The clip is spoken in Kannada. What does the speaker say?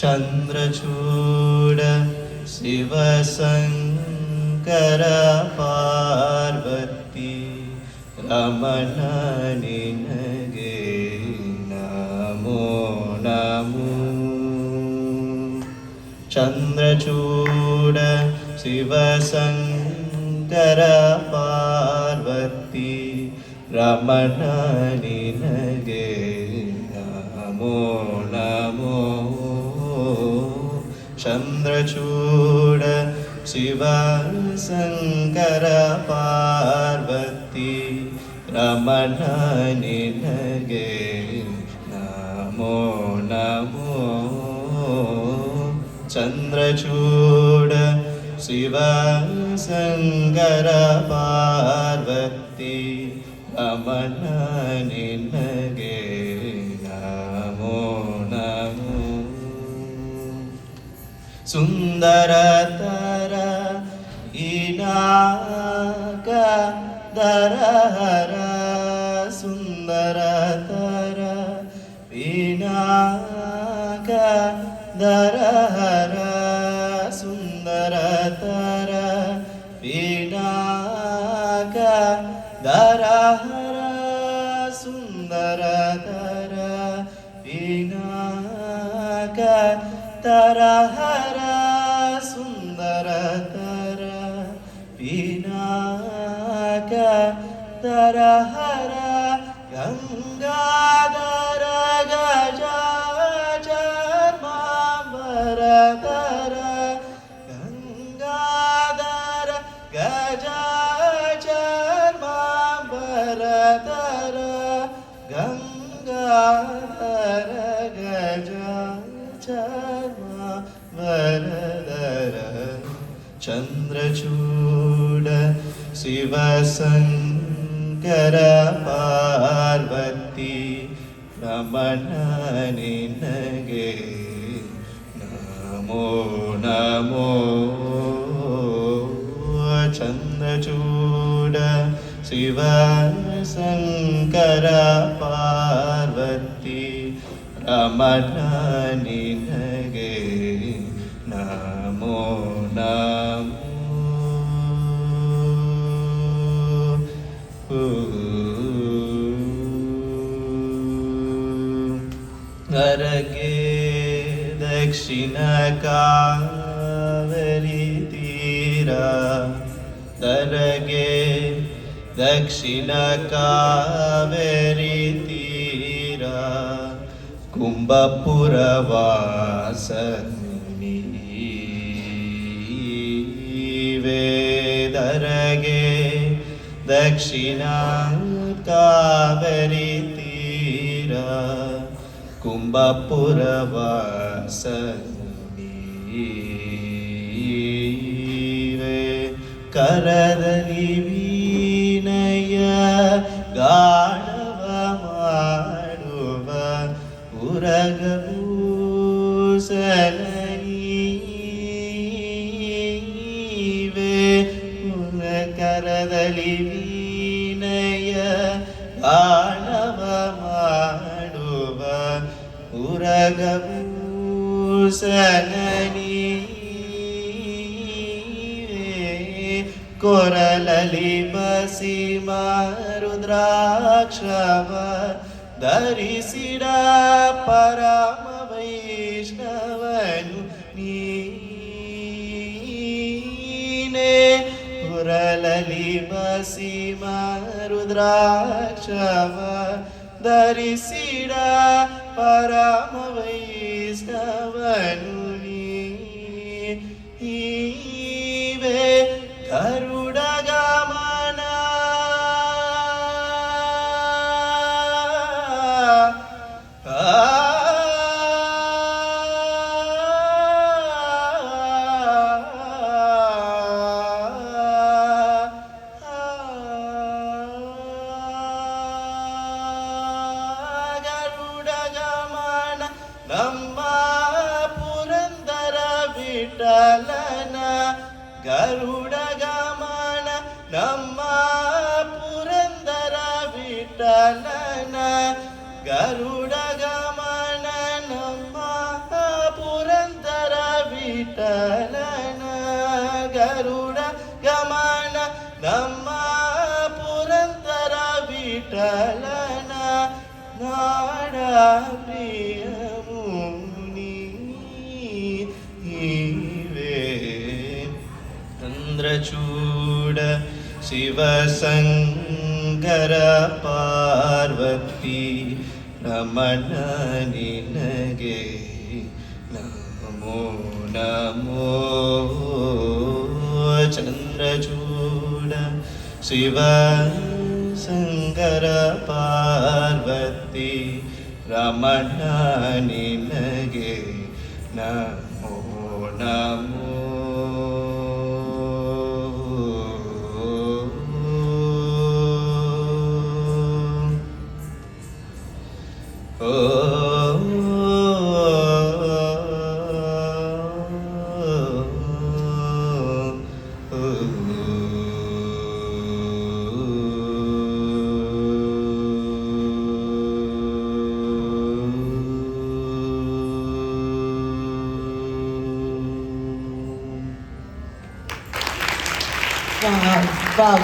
ಚಂದ್ರಚೂಡ ಶಿವಶಂಕರ ಪಾರ್ವತಿ ರಮಣ ನಿನಗೆ ನಮೋ ನಮೋ. ಚಂದ್ರಚೂಡ ಶಿವಶಂಕರ ಪಾರ್ವತಿ ರಮಣ ನಿನಗೆ ನಮೋ ನಮೋ. ಚಂದ್ರಚೂಡ ಶಿವಶಂಕರ ಪಾರ್ವತಿ ರಮಣ ನಿನಗೆ ನಮೋ ನಮೋ. ಚಂದ್ರಚೂಡ ಶಿವಶಂಕರ ಪಾರ್ವತಿ ರಮಣ ನಿನಗೆ ನಮೋ ನಮೋ. ಸುಂದರತರ ಇನಾಕ ದರಹರ ಸುಂದರತರ ಇನಾಕ ದರಹರ ಸುಂದರತರ ಇನಾಕ ದರಹರ ಸುಂದರತರ ಇನಾಕ ತರಹರ ಸುಂದರತರ ಪಿನಾಕ ತರಹರ ಗಂಗಾಧರ ಗಜಾಚರ್ಮಾಂಬರಧರ ಗಂಗಾಧರ ಗಜಾಚರ್ಮಾಂಬರಧರ ಗಂಗಾಧರ ಗಜಾಚರ್ಮಾಂಬರಧರ. ಚಂದ್ರಚೂಡ ಶಿವಶಂಕರ ಪಾರ್ವತಿ ರಮಣ ನಿನಗೆ ನಮೋ ನಮೋ. ಚಂದ್ರಚೂಡ ಶಿವಶಂಕರ ಪಾರ್ವತಿ ರಮಣ ನಿನಗೆ ನಮೋ ನಮೋ. ಹರಗೆ ದಕ್ಷಿಣ ಕಾವೇರಿ ತೀರ ತರಗೆ ದಕ್ಷಿಣ ಕಾವೇರಿ ತೀರ ಕುಂಭಪುರ ವಾಸನಿವೆ ದರಗೆ ದಕ್ಷಿಣ ಕಾವೇರಿ ತೀರ ಕುಂಭಪುರ ವಾಸನಿವೆ. ಕರದಲ್ಲಿ ವೀಣಯ ಗಾಢವ ಮಾಡುವ ಉರಗಭೂಷಣಿವೆ. ಕರದಲ್ಲಿ ವೀಣಯ ಗಾಢವ ಮಾಡುವ ಉರಗಭೂಷಣಿವೆ. ಕೊರಲಲಿ ಬಸಿ ರುದ್ರಾಕ್ಷವ ಧರಿಸಿಡ ಪರಮ ವೈಷ್ಣವನು ನೀನೆ. ಕೊರಲಲಿ ಬಸಿ ರುದ್ರಾಕ್ಷವ ಧರಿಸಿಡ ಪರಮ ವೈಷ್ಣವನು ನೀವೆ. ಗರುಡ ಗಮನ ವಿಠಲನ ಗರುಡ ಗಮನ ನಮ್ಮ ಪುರಂದರ ವಿಠಲನ ಗರುಡ ಗಮನ ನಮ್ಮ ಪುರಂದರ ವಿಠಲನ ಗರುಡ ಗಮನ ನಮ್ಮ ಪುರಂದರ ವಿಠಲನ ನಾಡ ಪ್ರಿಯ ಮುನಿ ಚಂದ್ರಚೂಡ ಶಿವಸಂಗರ ಪಾರ್ವತಿ ರಮಣ ನಿನಗೆ ನಮೋ ನಮೋ ಚಂದ್ರಚೂಡ ಶಿವಸಂಗರ ಪಾರ್ವತಿ ರಮಣ ನಿನಗೆ ನಮೋ ನಮೋ Wow.